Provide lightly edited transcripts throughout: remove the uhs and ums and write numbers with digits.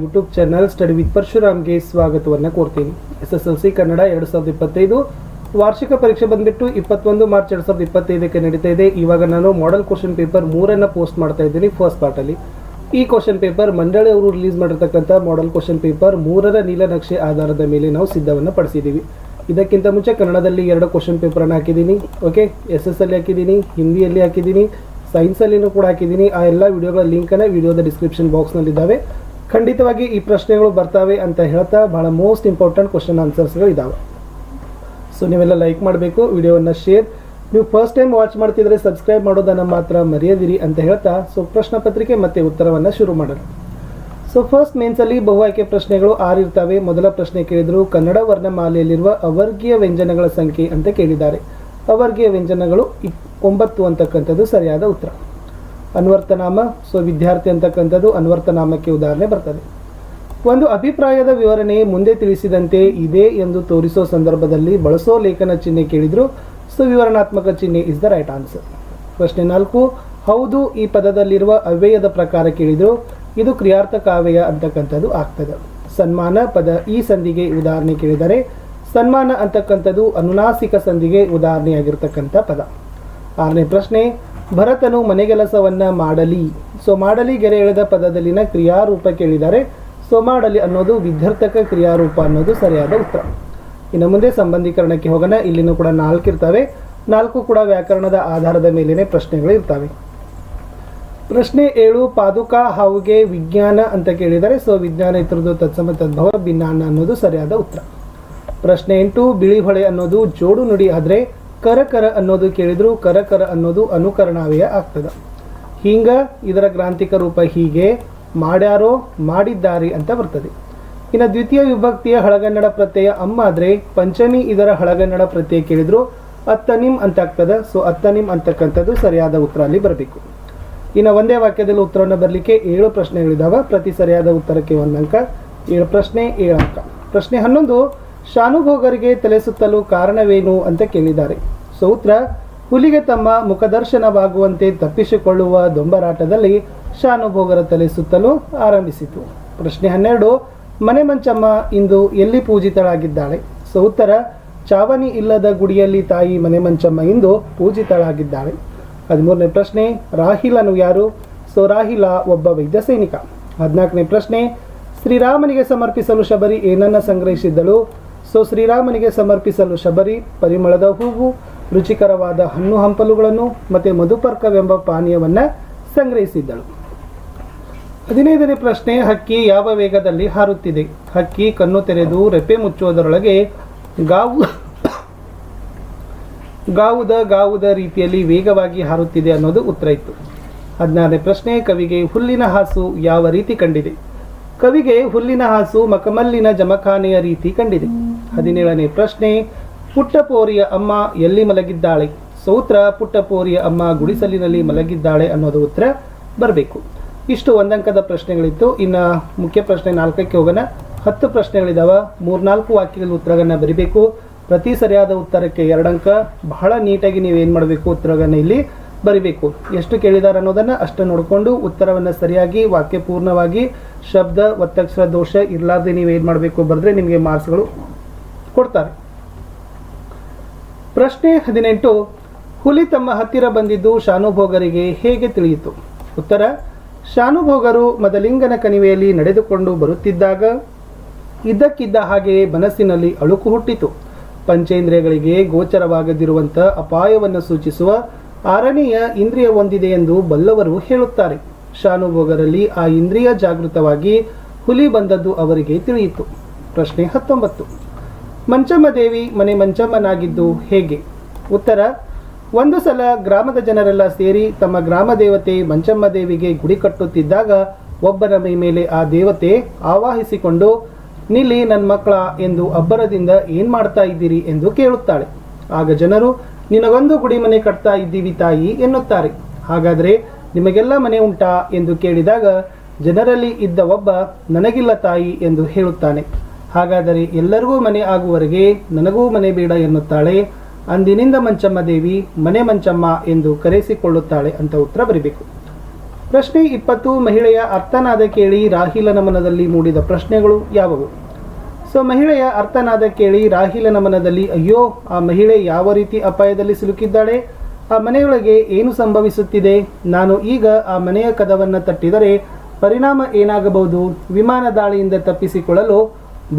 YouTube channel study with ಪರಶುರಾಮ್ಗೆ ಸ್ವಾಗತವನ್ನು ಕೋರ್ತೀನಿ. SSLC Kannada 2025 ವಾರ್ಷಿಕ ಪರೀಕ್ಷೆ ಬಂದ್ಬಿಟ್ಟು 21 ಮಾರ್ಚ್ 2025ಕ್ಕೆ ನಡೀತಾ ಇದೆ. ಇವಾಗ ನಾನು ಮಾಡೆಲ್ ಕ್ವಶನ್ ಪೇಪರ್ 3 ಪೋಸ್ಟ್ ಮಾಡ್ತಾ ಇದ್ದೀನಿ. ಫಸ್ಟ್ ಪಾರ್ಟಲ್ಲಿ ಈ ಕ್ವಶನ್ ಪೇಪರ್ ಮಂಡಳಿ ಅವರು ರಿಲೀಸ್ ಮಾಡಿರ್ತಕ್ಕಂಥ ಮಾಡೆಲ್ ಕ್ವಶನ್ ಪೇಪರ್ 3ರ ನೀಲನಕ್ಷೆ ಆಧಾರದ ಮೇಲೆ ನಾವು ಸಿದ್ಧವನ್ನು ಪಡಿಸಿದ್ದೀವಿ. ಇದಕ್ಕಿಂತ ಮುಂಚೆ ಕನ್ನಡದಲ್ಲಿ 2 ಕ್ವಶನ್ ಪೇಪರನ್ನು ಹಾಕಿದ್ದೀನಿ. ಓಕೆ, SSL ಹಾಕಿದ್ದೀನಿ, ಹಿಂದಿಯಲ್ಲಿ ಹಾಕಿದ್ದೀನಿ, ಸೈನ್ಸಲ್ಲಿನೂ ಕೂಡ ಹಾಕಿದ್ದೀನಿ. ಆ ಎಲ್ಲ ವಿಡಿಯೋಗಳ ಲಿಂಕನ್ನು ವಿಡಿಯೋದ ಡಿಸ್ಕ್ರಿಪ್ಷನ್ ಬಾಕ್ಸ್ನಲ್ಲಿದ್ದಾವೆ. ಖಂಡಿತವಾಗಿ ಈ ಪ್ರಶ್ನೆಗಳು ಬರ್ತವೆ ಅಂತ ಹೇಳ್ತಾ ಬಹಳ ಮೋಸ್ಟ್ ಇಂಪಾರ್ಟೆಂಟ್ ಕ್ವಶನ್ ಆನ್ಸರ್ಸ್ಗಳು ಇದ್ದಾವೆ. ಸೊ ನೀವೆಲ್ಲ ಲೈಕ್ ಮಾಡಬೇಕು, ವಿಡಿಯೋವನ್ನು ಶೇರ್. ನೀವು ಫಸ್ಟ್ ಟೈಮ್ ವಾಚ್ ಮಾಡ್ತಿದ್ರೆ ಸಬ್ಸ್ಕ್ರೈಬ್ ಮಾಡೋದನ್ನು ಮಾತ್ರ ಮರೆಯದಿರಿ ಅಂತ ಹೇಳ್ತಾ ಸೊ ಪ್ರಶ್ನೆ ಪತ್ರಿಕೆ ಮತ್ತು ಉತ್ತರವನ್ನು ಶುರು ಮಾಡೋಣ. ಸೊ ಫಸ್ಟ್ ಮೇನ್ಸಲ್ಲಿ ಬಹು ಆಯ್ಕೆ ಪ್ರಶ್ನೆಗಳು 6 ಇರ್ತವೆ. ಮೊದಲ ಪ್ರಶ್ನೆ ಕೇಳಿದ್ರು, ಕನ್ನಡ ವರ್ಣಮಾಲೆಯಲ್ಲಿರುವ ಅವರ್ಗೀಯ ವ್ಯಂಜನಗಳ ಸಂಖ್ಯೆ ಅಂತ ಕೇಳಿದ್ದಾರೆ. ಅವರ್ಗೀಯ ವ್ಯಂಜನಗಳು 9 ಅಂತಕ್ಕಂಥದ್ದು ಸರಿಯಾದ ಉತ್ತರ. ಅನ್ವರ್ಥನಾಮ, ಸೊ ವಿದ್ಯಾರ್ಥಿ ಅಂತಕ್ಕಂಥದ್ದು ಅನ್ವರ್ಥನಾಮಕ್ಕೆ ಉದಾಹರಣೆ ಬರ್ತದೆ. ಒಂದು ಅಭಿಪ್ರಾಯದ ವಿವರಣೆ ಮುಂದೆ ತಿಳಿಸಿದಂತೆ ಇದೆ ಎಂದು ತೋರಿಸೋ ಸಂದರ್ಭದಲ್ಲಿ ಬಳಸೋ ಲೇಖನ ಚಿಹ್ನೆ ಕೇಳಿದ್ರು. ಸೊ ವಿವರಣಾತ್ಮಕ ಚಿಹ್ನೆ ಇಸ್ ದ ರೈಟ್ ಆನ್ಸರ್. ಪ್ರಶ್ನೆ 4, ಹೌದು ಈ ಪದದಲ್ಲಿರುವ ಅವ್ಯಯದ ಪ್ರಕಾರ ಕೇಳಿದ್ರು. ಇದು ಕ್ರಿಯಾರ್ಥಕ ಅವ್ಯಯ ಅಂತಕ್ಕಂಥದ್ದು ಆಗ್ತದೆ. ಸನ್ಮಾನ ಪದ ಈ ಸಂಧಿಗೆ ಉದಾಹರಣೆ ಕೇಳಿದರೆ ಸನ್ಮಾನ ಅಂತಕ್ಕಂಥದ್ದು ಅನುನಾಸಿಕ ಸಂಧಿಗೆ ಉದಾಹರಣೆಯಾಗಿರ್ತಕ್ಕಂಥ ಪದ. 6ನೇ ಪ್ರಶ್ನೆ, ಭರತನು ಮನೆಗೆಲಸವನ್ನ ಮಾಡಲಿ. ಸೊ ಮಾಡಲಿ ಗೆರೆ ಎಳೆದ ಪದದಲ್ಲಿನ ಕ್ರಿಯಾರೂಪ ಕೇಳಿದ್ದಾರೆ. ಸೊ ಮಾಡಲಿ ಅನ್ನೋದು ವಿಧ್ಯರ್ಥಕ ಕ್ರಿಯಾರೂಪ ಅನ್ನೋದು ಸರಿಯಾದ ಉತ್ತರ. ಇನ್ನು ಮುಂದೆ ಸಂಬಂಧೀಕರಣಕ್ಕೆ ಹೋಗೋಣ. ಇಲ್ಲಿನೂ ಕೂಡ 4 ಇರ್ತವೆ. 4 ಕೂಡ ವ್ಯಾಕರಣದ ಆಧಾರದ ಮೇಲಿನ ಪ್ರಶ್ನೆಗಳು ಇರ್ತವೆ. ಪ್ರಶ್ನೆ 7, ಪಾದುಕಾ ಹಾವುಗೆ ವಿಜ್ಞಾನ ಅಂತ ಕೇಳಿದರೆ ಸೊ ವಿಜ್ಞಾನ ಇತರದ್ದು ತತ್ಸಮ ತದ್ಭವ ಭಿನ್ನಾನ ಅನ್ನೋದು ಸರಿಯಾದ ಉತ್ತರ. ಪ್ರಶ್ನೆ 8, ಬಿಳಿ ಹೊಳೆ ಅನ್ನೋದು ಜೋಡು ನುಡಿ ಆದರೆ ಕರಕರ ಅನ್ನೋದು ಕೇಳಿದ್ರು. ಕರಕರ ಅನ್ನೋದು ಅನುಕರಣಾವ್ಯಯ ಆಗ್ತದೆ. ಹಿಂಗ ಇದರ ಗ್ರಾಂಥಿಕ ರೂಪ ಹೀಗೆ, ಮಾಡ್ಯಾರೋ ಮಾಡಿದ್ದಾರೆ ಅಂತ ಬರ್ತದೆ. ಇನ್ನು ದ್ವಿತೀಯ ವಿಭಕ್ತಿಯ ಹಳಗನ್ನಡ ಪ್ರತ್ಯಯ ಅಮ್ಮ ಆದರೆ ಪಂಚಮಿ ಇದರ ಹಳಗನ್ನಡ ಪ್ರತ್ಯಯ ಕೇಳಿದ್ರು ಅತ್ತನಿಮ್ ಅಂತ ಆಗ್ತದೆ. ಸೊ ಅತ್ತನಿಮ್ ಅಂತಕ್ಕಂಥದ್ದು ಸರಿಯಾದ ಉತ್ತರ ಅಲ್ಲಿ ಬರಬೇಕು. ಇನ್ನು ಒಂದೇ ವಾಕ್ಯದಲ್ಲಿ ಉತ್ತರವನ್ನು ಬರಲಿಕ್ಕೆ 7 ಪ್ರಶ್ನೆಗಳಿದ್ದಾವೆ. ಪ್ರತಿ ಸರಿಯಾದ ಉತ್ತರಕ್ಕೆ 1 ಅಂಕ. 7 ಪ್ರಶ್ನೆ 7 ಅಂಕ. ಪ್ರಶ್ನೆ 11, ಶಾನುಭೋಗರಿಗೆ ತಲೆ ಸುತ್ತಲು ಕಾರಣವೇನು ಅಂತ ಕೇಳಿದ್ದಾರೆ. ಸೊ ಉತ್ತರ, ಹುಲಿಗೆ ತಮ್ಮ ಮುಖದರ್ಶನವಾಗುವಂತೆ ತಪ್ಪಿಸಿಕೊಳ್ಳುವ ದೊಂಬರಾಟದಲ್ಲಿ ಶಾನುಭೋಗರ ತಲೆ ಸುತ್ತಲು ಆರಂಭಿಸಿತು. ಪ್ರಶ್ನೆ 12, ಮನೆ ಮಂಚಮ್ಮ ಇಂದು ಎಲ್ಲಿ ಪೂಜಿತಳಾಗಿದ್ದಾಳೆ. ಸೊ ಉತ್ತರ, ಚಾವಣಿ ಇಲ್ಲದ ಗುಡಿಯಲ್ಲಿ ತಾಯಿ ಮನೆ ಮಂಚಮ್ಮ ಇಂದು ಪೂಜಿತಳಾಗಿದ್ದಾಳೆ. 13ನೇ ಪ್ರಶ್ನೆ, ರಾಹಿಲನು ಯಾರು. ಸೊ ರಾಹಿಲ ಒಬ್ಬ ವೈದ್ಯ ಸೈನಿಕ. 14ನೇ ಪ್ರಶ್ನೆ, ಶ್ರೀರಾಮನಿಗೆ ಸಮರ್ಪಿಸಲು ಶಬರಿ ಏನನ್ನ ಸಂಗ್ರಹಿಸಿದ್ದಳು. ಸೊ ಶ್ರೀರಾಮನಿಗೆ ಸಮರ್ಪಿಸಲು ಶಬರಿ ಪರಿಮಳದ ಹೂವು, ರುಚಿಕರವಾದ ಹಣ್ಣು ಹಂಪಲುಗಳನ್ನು ಮತ್ತು ಮಧುಪರ್ಕವೆಂಬ ಪಾನೀಯವನ್ನು ಸಂಗ್ರಹಿಸಿದ್ದಳು. 15ನೇ ಪ್ರಶ್ನೆ, ಹಕ್ಕಿ ಯಾವ ವೇಗದಲ್ಲಿ ಹಾರುತ್ತಿದೆ. ಹಕ್ಕಿ ಕಣ್ಣು ತೆರೆದು ರೆಪ್ಪೆ ಮುಚ್ಚುವುದರೊಳಗೆ ಗಾವುದ ರೀತಿಯಲ್ಲಿ ವೇಗವಾಗಿ ಹಾರುತ್ತಿದೆ ಅನ್ನೋದು ಉತ್ತರ ಇತ್ತು. 16ನೇ ಪ್ರಶ್ನೆ, ಕವಿಗೆ ಹುಲ್ಲಿನ ಹಾಸು ಯಾವ ರೀತಿ ಕಂಡಿದೆ. ಕವಿಗೆ ಹುಲ್ಲಿನ ಹಾಸು ಮಕಮಲ್ಲಿನ ಜಮಖಾನೆಯ ರೀತಿ ಕಂಡಿದೆ. 17ನೇ ಪ್ರಶ್ನೆ, ಪುಟ್ಟಪೋರಿಯ ಅಮ್ಮ ಎಲ್ಲಿ ಮಲಗಿದ್ದಾಳೆ. ಸೊ ಉತ್ತರ, ಪುಟ್ಟಪೋರಿಯ ಅಮ್ಮ ಗುಡಿಸಲಿನಲ್ಲಿ ಮಲಗಿದ್ದಾಳೆ ಅನ್ನೋದು ಉತ್ತರ ಬರಬೇಕು. ಇಷ್ಟು 1 ಅಂಕದ ಪ್ರಶ್ನೆಗಳಿತ್ತು. ಇನ್ನು ಮುಖ್ಯ ಪ್ರಶ್ನೆ 4ಕ್ಕೆ ಹೋಗೋಣ. 10 ಪ್ರಶ್ನೆಗಳಿದ್ದಾವೆ. 3-4 ವಾಕ್ಯಗಳ ಉತ್ತರಗಳನ್ನು ಬರಿಬೇಕು. ಪ್ರತಿ ಸರಿಯಾದ ಉತ್ತರಕ್ಕೆ 2 ಅಂಕ. ಬಹಳ ನೀಟಾಗಿ ನೀವೇನು ಮಾಡಬೇಕು, ಉತ್ತರವನ್ನು ಇಲ್ಲಿ ಬರಿಬೇಕು. ಎಷ್ಟು ಕೇಳಿದ್ದಾರೆ ಅನ್ನೋದನ್ನು ಅಷ್ಟು ನೋಡಿಕೊಂಡು ಉತ್ತರವನ್ನು ಸರಿಯಾಗಿ ವಾಕ್ಯ ಪೂರ್ಣವಾಗಿ ಶಬ್ದ ಒತ್ತಕ್ಷರ ದೋಷ ಇರಲಾರ್ದೆ ನೀವೇನು ಮಾಡಬೇಕು ಬರೆದ್ರೆ ನಿಮಗೆ ಮಾರ್ಕ್ಸ್ಗಳು ಕೊಡ್ತಾರೆ. ಪ್ರಶ್ನೆ 18, ಹುಲಿ ತಮ್ಮ ಹತ್ತಿರ ಬಂದಿದ್ದು ಶಾನುಭೋಗರಿಗೆ ಹೇಗೆ ತಿಳಿಯಿತು. ಉತ್ತರ, ಶಾನುಭೋಗರು ಮದಲಿಂಗನ ಕಣಿವೆಯಲ್ಲಿ ನಡೆದುಕೊಂಡು ಬರುತ್ತಿದ್ದಾಗ ಇದ್ದಕ್ಕಿದ್ದ ಹಾಗೆಯೇ ಮನಸ್ಸಿನಲ್ಲಿ ಅಳುಕು ಹುಟ್ಟಿತು. ಪಂಚೇಂದ್ರಿಯಗಳಿಗೆ ಗೋಚರವಾಗದಿರುವಂಥ ಅಪಾಯವನ್ನು ಸೂಚಿಸುವ 6ನೆಯ ಇಂದ್ರಿಯ ಹೊಂದಿದೆ ಎಂದು ಬಲ್ಲವರು ಹೇಳುತ್ತಾರೆ. ಶಾನುಭೋಗರಲ್ಲಿ ಆ ಇಂದ್ರಿಯ ಜಾಗೃತವಾಗಿ ಹುಲಿ ಬಂದದ್ದು ಅವರಿಗೆ ತಿಳಿಯಿತು. ಪ್ರಶ್ನೆ 19, ಮಂಚಮ್ಮ ದೇವಿ ಮನೆ ಮಂಚಮ್ಮನಾಗಿದ್ದು ಹೇಗೆ. ಉತ್ತರ, ಒಂದು ಸಲ ಗ್ರಾಮದ ಜನರೆಲ್ಲ ಸೇರಿ ತಮ್ಮ ಗ್ರಾಮ ದೇವತೆ ಮಂಚಮ್ಮ ದೇವಿಗೆ ಗುಡಿ ಕಟ್ಟುತ್ತಿದ್ದಾಗ ಒಬ್ಬನ ಮೈ ಮೇಲೆ ಆ ದೇವತೆ ಆವಾಹಿಸಿಕೊಂಡು ನಿಲ್ಲಿ ನನ್ನ ಮಕ್ಕಳ ಎಂದು ಅಬ್ಬರದಿಂದ ಏನು ಮಾಡ್ತಾ ಇದ್ದೀರಿ ಎಂದು ಕೇಳುತ್ತಾಳೆ. ಆಗ ಜನರು, ನಿನಗೊಂದು ಗುಡಿ ಮನೆ ಕಟ್ತಾ ಇದ್ದೀವಿ ತಾಯಿ ಎನ್ನುತ್ತಾರೆ. ಹಾಗಾದರೆ ನಿಮಗೆಲ್ಲ ಮನೆ ಉಂಟಾ ಎಂದು ಕೇಳಿದಾಗ ಜನರಲ್ಲಿ ಇದ್ದ ಒಬ್ಬ, ನನಗಿಲ್ಲ ತಾಯಿ ಎಂದು ಹೇಳುತ್ತಾನೆ. ಹಾಗಾದರೆ ಎಲ್ಲರಿಗೂ ಮನೆ ಆಗುವವರೆಗೆ ನನಗೂ ಮನೆ ಬೇಡ ಎನ್ನುತ್ತಾಳೆ. ಅಂದಿನಿಂದ ಮಂಚಮ್ಮ ದೇವಿ ಮನೆ ಮಂಚಮ್ಮ ಎಂದು ಕರೆಸಿಕೊಳ್ಳುತ್ತಾಳೆ ಅಂತ ಉತ್ತರ ಬರೀಬೇಕು. ಪ್ರಶ್ನೆ 20 ಮಹಿಳೆಯ ಅರ್ಥನಾದ ಕೇಳಿ ರಾಹಿಲನ ಮನದಲ್ಲಿ ಮೂಡಿದ ಪ್ರಶ್ನೆಗಳು ಯಾವುವು? ಸೊ ಮಹಿಳೆಯ ಅರ್ಥನಾದ ಕೇಳಿ ರಾಹಿಲನ ಮನದಲ್ಲಿ ಅಯ್ಯೋ, ಆ ಮಹಿಳೆ ಯಾವ ರೀತಿ ಅಪಾಯದಲ್ಲಿ ಸಿಲುಕಿದ್ದಾಳೆ, ಆ ಮನೆಯೊಳಗೆ ಏನು ಸಂಭವಿಸುತ್ತಿದೆ, ನಾನು ಈಗ ಆ ಮನೆಯ ಕದವನ್ನು ತಟ್ಟಿದರೆ ಪರಿಣಾಮ ಏನಾಗಬಹುದು, ವಿಮಾನ ದಾಳಿಯಿಂದ ತಪ್ಪಿಸಿಕೊಳ್ಳಲು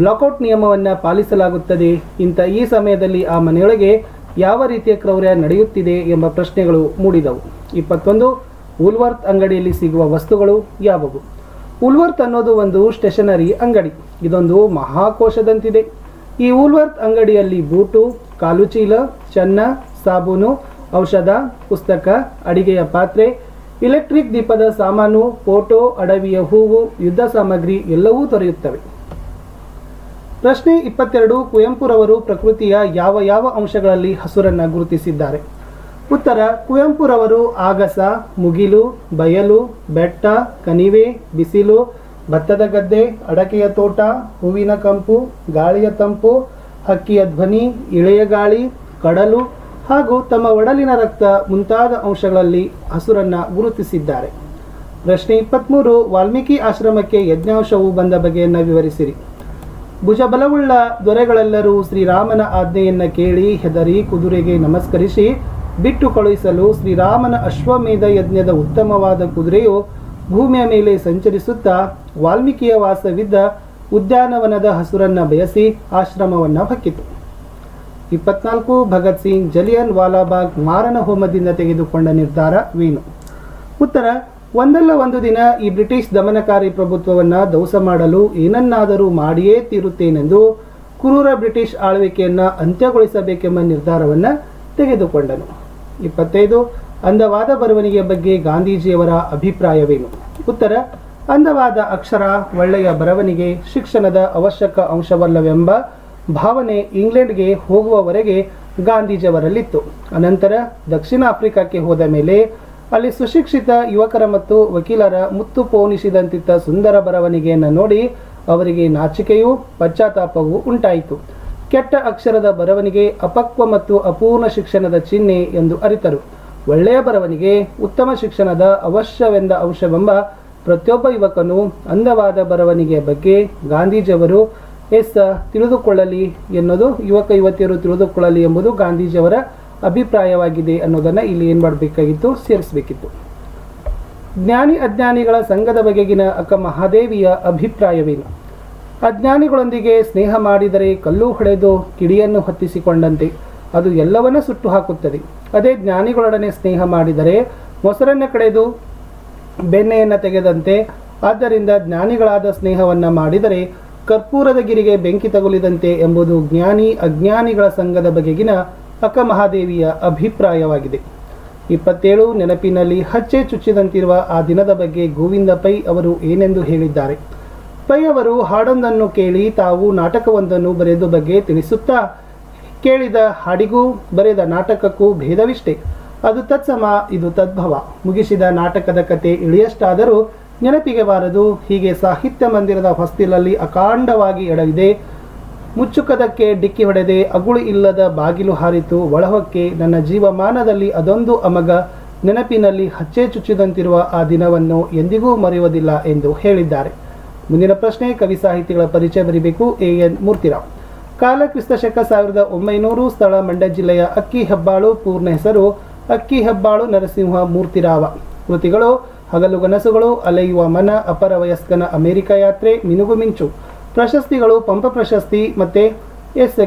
ಬ್ಲಾಕ್ಔಟ್ ನಿಯಮವನ್ನು ಪಾಲಿಸಲಾಗುತ್ತದೆ, ಈ ಸಮಯದಲ್ಲಿ ಆ ಮನೆಯೊಳಗೆ ಯಾವ ರೀತಿಯ ಕ್ರೌರ್ಯ ನಡೆಯುತ್ತಿದೆ ಎಂಬ ಪ್ರಶ್ನೆಗಳು ಮೂಡಿದವು. 21 ವುಲ್ವರ್ತ್ ಅಂಗಡಿಯಲ್ಲಿ ಸಿಗುವ ವಸ್ತುಗಳು ಯಾವುವು? ವುಲ್ವರ್ತ್ ಅನ್ನೋದು ಒಂದು ಸ್ಟೇಷನರಿ ಅಂಗಡಿ. ಇದೊಂದು ಮಹಾಕೋಶದಂತಿದೆ. ಈ ವುಲ್ವರ್ತ್ ಅಂಗಡಿಯಲ್ಲಿ ಬೂಟು, ಕಾಲುಚೀಲ, ಚೆನ್ನ, ಸಾಬೂನು, ಔಷಧ, ಪುಸ್ತಕ, ಅಡಿಗೆಯ ಪಾತ್ರೆ, ಎಲೆಕ್ಟ್ರಿಕ್ ದೀಪದ ಸಾಮಾನು, ಫೋಟೋ, ಅಡವಿಯ ಹೂವು, ಯುದ್ಧ ಸಾಮಗ್ರಿ ಎಲ್ಲವೂ ದೊರೆಯುತ್ತವೆ. ಪ್ರಶ್ನೆ 22 ಕುವೆಂಪುರವರು ಪ್ರಕೃತಿಯ ಯಾವ ಯಾವ ಅಂಶಗಳಲ್ಲಿ ಹಸುರನ್ನು ಗುರುತಿಸಿದ್ದಾರೆ? ಉತ್ತರ: ಕುವೆಂಪುರವರು ಆಗಸ, ಮುಗಿಲು, ಬಯಲು, ಬೆಟ್ಟ, ಕಣಿವೆ, ಬಿಸಿಲು, ಭತ್ತದ ಗದ್ದೆ, ಅಡಕೆಯ ತೋಟ, ಹೂವಿನ ಕಂಪು, ಗಾಳಿಯ ತಂಪು, ಹಕ್ಕಿಯ ಧ್ವನಿ, ಇಳೆಯ ಗಾಳಿ, ಕಡಲು ಹಾಗೂ ತಮ್ಮ ಒಡಲಿನ ರಕ್ತ ಮುಂತಾದ ಅಂಶಗಳಲ್ಲಿ ಹಸುರನ್ನು ಗುರುತಿಸಿದ್ದಾರೆ. ಪ್ರಶ್ನೆ 23 ವಾಲ್ಮೀಕಿ ಆಶ್ರಮಕ್ಕೆ ಯಜ್ಞಾಂಶವು ಬಂದ ಬಗೆಯನ್ನು ವಿವರಿಸಿರಿ. ಭುಜಬಲವುಳ್ಳ ದೊರೆಗಳೆಲ್ಲರೂ ಶ್ರೀರಾಮನ ಆಜ್ಞೆಯನ್ನು ಕೇಳಿ ಹೆದರಿ ಕುದುರೆಗೆ ನಮಸ್ಕರಿಸಿ ಬಿಟ್ಟು ಕಳುಹಿಸಲು ಶ್ರೀರಾಮನ ಅಶ್ವಮೇಧ ಯಜ್ಞದ ಉತ್ತಮವಾದ ಕುದುರೆಯು ಭೂಮಿಯ ಮೇಲೆ ಸಂಚರಿಸುತ್ತಾ ವಾಲ್ಮೀಕಿಯ ವಾಸವಿದ್ದ ಉದ್ಯಾನವನದ ಹಸುರನ್ನು ಬಯಸಿ ಆಶ್ರಮವನ್ನು ಹೊಕ್ಕಿತು. 24 ಭಗತ್ ಸಿಂಗ್ ಜಲಿಯನ್ ವಾಲಾಬಾಗ್ ಮಾರಣ ಹೋಮದಿಂದ ತೆಗೆದುಕೊಂಡ ನಿರ್ಧಾರವೇನು? ಉತ್ತರ: ಒಂದಲ್ಲ ಒಂದು ದಿನ ಈ ಬ್ರಿಟಿಷ್ ದಮನಕಾರಿ ಪ್ರಭುತ್ವವನ್ನು ಧ್ವಂಸ ಮಾಡಲು ಏನನ್ನಾದರೂ ಮಾಡಿಯೇ ತೀರುತ್ತೇನೆಂದು ಕ್ರೂರ ಬ್ರಿಟಿಷ್ ಆಳ್ವಿಕೆಯನ್ನು ಅಂತ್ಯಗೊಳಿಸಬೇಕೆಂಬ ನಿರ್ಧಾರವನ್ನು ತೆಗೆದುಕೊಂಡನು. 25 ಅಂದವಾದ ಬರವಣಿಗೆಯ ಬಗ್ಗೆ ಗಾಂಧೀಜಿಯವರ ಅಭಿಪ್ರಾಯವೇನು? ಉತ್ತರ: ಅಂದವಾದ ಅಕ್ಷರ, ಒಳ್ಳೆಯ ಬರವಣಿಗೆ ಶಿಕ್ಷಣದ ಅವಶ್ಯಕ ಅಂಶವಲ್ಲವೆಂಬ ಭಾವನೆ ಇಂಗ್ಲೆಂಡ್ಗೆ ಹೋಗುವವರೆಗೆ ಗಾಂಧೀಜಿಯವರಲ್ಲಿತ್ತು. ಅನಂತರ ದಕ್ಷಿಣ ಆಫ್ರಿಕಾಕ್ಕೆ ಹೋದ ಮೇಲೆ ಅಲ್ಲಿ ಸುಶಿಕ್ಷಿತ ಯುವಕರ ಮತ್ತು ವಕೀಲರ ಮುತ್ತು ಪೋಣಿಸಿದಂತಿದ್ದ ಸುಂದರ ಬರವಣಿಗೆಯನ್ನು ನೋಡಿ ಅವರಿಗೆ ನಾಚಿಕೆಯೂ ಪಶ್ಚಾತ್ತಾಪವೂ ಉಂಟಾಯಿತು. ಕೆಟ್ಟ ಅಕ್ಷರದ ಬರವಣಿಗೆ ಅಪಕ್ವ ಮತ್ತು ಅಪೂರ್ಣ ಶಿಕ್ಷಣದ ಚಿಹ್ನೆ ಎಂದು ಅರಿತರು. ಒಳ್ಳೆಯ ಬರವಣಿಗೆ ಉತ್ತಮ ಶಿಕ್ಷಣದ ಅವಶ್ಯವೆಂದ ಅಂಶವೆಂಬ ಪ್ರತಿಯೊಬ್ಬ ಯುವಕನು ಅಂದವಾದ ಬರವಣಿಗೆಯ ಬಗ್ಗೆ ಗಾಂಧೀಜಿಯವರು ತಿಳಿದುಕೊಳ್ಳಲಿ ಎನ್ನುವುದು, ಯುವಕ ಯುವತಿಯರು ತಿಳಿದುಕೊಳ್ಳಲಿ ಎಂಬುದು ಗಾಂಧೀಜಿಯವರ ಅಭಿಪ್ರಾಯವಾಗಿದೆ ಅನ್ನೋದನ್ನು ಇಲ್ಲಿ ಏನು ಮಾಡಬೇಕಾಗಿತ್ತು, ಸೇರಿಸಬೇಕಿತ್ತು. ಜ್ಞಾನಿ ಅಜ್ಞಾನಿಗಳ ಸಂಘದ ಬಗೆಗಿನ ಅಕ್ಕ ಮಹಾದೇವಿಯ ಅಭಿಪ್ರಾಯವೇನು? ಅಜ್ಞಾನಿಗಳೊಂದಿಗೆ ಸ್ನೇಹ ಮಾಡಿದರೆ ಕಲ್ಲು ಹೊಡೆದು ಕಿಡಿಯನ್ನು ಹೊತ್ತಿಸಿಕೊಂಡಂತೆ ಅದು ಎಲ್ಲವನ್ನ ಸುಟ್ಟು ಹಾಕುತ್ತದೆ. ಅದೇ ಜ್ಞಾನಿಗಳೊಡನೆ ಸ್ನೇಹ ಮಾಡಿದರೆ ಮೊಸರನ್ನು ಕಡೆದು ಬೆಣ್ಣೆಯನ್ನು ತೆಗೆದಂತೆ. ಆದ್ದರಿಂದ ಜ್ಞಾನಿಗಳಾದ ಸ್ನೇಹವನ್ನು ಮಾಡಿದರೆ ಕರ್ಪೂರದ ಗಿರಿಗೆ ಬೆಂಕಿ ತಗುಲಿದಂತೆ ಎಂಬುದು ಜ್ಞಾನಿ ಅಜ್ಞಾನಿಗಳ ಸಂಘದ ಬಗೆಗಿನ ಅಕ್ಕ ಮಹಾದೇವಿಯ ಅಭಿಪ್ರಾಯವಾಗಿದೆ. 27 ನೆನಪಿನಲ್ಲಿ ಹಚ್ಚೆ ಚುಚ್ಚಿದಂತಿರುವ ಆ ದಿನದ ಬಗ್ಗೆ ಗೋವಿಂದ ಪೈ ಅವರು ಏನೆಂದು ಹೇಳಿದ್ದಾರೆ? ಪೈ ಅವರು ಹಾಡೊಂದನ್ನು ಕೇಳಿ ತಾವು ನಾಟಕವೊಂದನ್ನು ಬರೆದ ಬಗ್ಗೆ ತಿಳಿಸುತ್ತಾ, ಕೇಳಿದ ಹಾಡಿಗೂ ಬರೆದ ನಾಟಕಕ್ಕೂ ಭೇದವಿಷ್ಟೇ. ಅದು ತತ್ಸಮ, ಇದು ತದ್ಭವ. ಮುಗಿಸಿದ ನಾಟಕದ ಕತೆ ಇಳಿಯಷ್ಟಾದರೂ ನೆನಪಿಗೆ ಬಾರದು. ಹೀಗೆ ಸಾಹಿತ್ಯ ಮಂದಿರದ ಹೊಸ್ತಿಲಲ್ಲಿ ಅಖಂಡವಾಗಿ ಎಡವಿದೆ. ಮುಚ್ಚುಕದಕ್ಕೆ ಡಿಕ್ಕಿ ಹೊಡೆದೆ, ಅಗುಳು ಇಲ್ಲದ ಬಾಗಿಲು ಹಾರಿತು ಒಳಹೊಕ್ಕೆ. ನನ್ನ ಜೀವಮಾನದಲ್ಲಿ ಅದೊಂದು ಅಮಗ ನೆನಪಿನಲ್ಲಿ ಹಚ್ಚೆ ಚುಚ್ಚಿದಂತಿರುವ ಆ ದಿನವನ್ನು ಎಂದಿಗೂ ಮರೆಯುವುದಿಲ್ಲ ಎಂದು ಹೇಳಿದ್ದಾರೆ. ಮುಂದಿನ ಪ್ರಶ್ನೆ, ಕವಿ ಸಾಹಿತಿಗಳ ಪರಿಚಯ ಬರೀಬೇಕು. ಎನ್ ಮೂರ್ತಿರಾವ್. ಕಾಲ ಕ್ರಿಸ್ತಶಕ 1900. ಸ್ಥಳ ಮಂಡ್ಯ ಜಿಲ್ಲೆಯ ಅಕ್ಕಿ ಹೆಬ್ಬಾಳು. ಪೂರ್ಣ ಹೆಸರು ಅಕ್ಕಿ ಹೆಬ್ಬಾಳು ನರಸಿಂಹ ಮೂರ್ತಿರಾವ. ಕೃತಿಗಳು: ಹಗಲುಗನಸುಗಳು, ಅಲೆಯುವ ಮನ, ಅಪರ ವಯಸ್ಕನ ಅಮೆರಿಕ ಯಾತ್ರೆ, ಮಿನುಗು ಮಿಂಚು. ಪ್ರಶಸ್ತಿಗಳು: ಪಂಪ ಪ್ರಶಸ್ತಿ ಮತ್ತು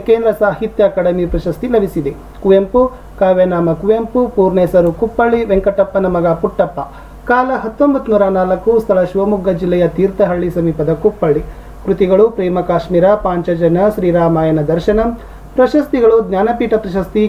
ಕೇಂದ್ರ ಸಾಹಿತ್ಯ ಅಕಾಡೆಮಿ ಪ್ರಶಸ್ತಿ ಲಭಿಸಿದೆ. ಕುವೆಂಪು ಕಾವ್ಯನಾಮ ಕುವೆಂಪು. ಪೂರ್ಣ ಹೆಸರು ಕುಪ್ಪಳ್ಳಿ ವೆಂಕಟಪ್ಪನ ಮಗ ಪುಟ್ಟಪ್ಪ. ಕಾಲ 1904. ಸ್ಥಳ ಶಿವಮೊಗ್ಗ ಜಿಲ್ಲೆಯ ತೀರ್ಥಹಳ್ಳಿ ಸಮೀಪದ ಕುಪ್ಪಳ್ಳಿ. ಕೃತಿಗಳು: ಪ್ರೇಮ ಕಾಶ್ಮೀರ, ಪಾಂಚಜನ್ಯ, ಶ್ರೀರಾಮಾಯಣ ದರ್ಶನಂ. ಪ್ರಶಸ್ತಿಗಳು: ಜ್ಞಾನಪೀಠ ಪ್ರಶಸ್ತಿ,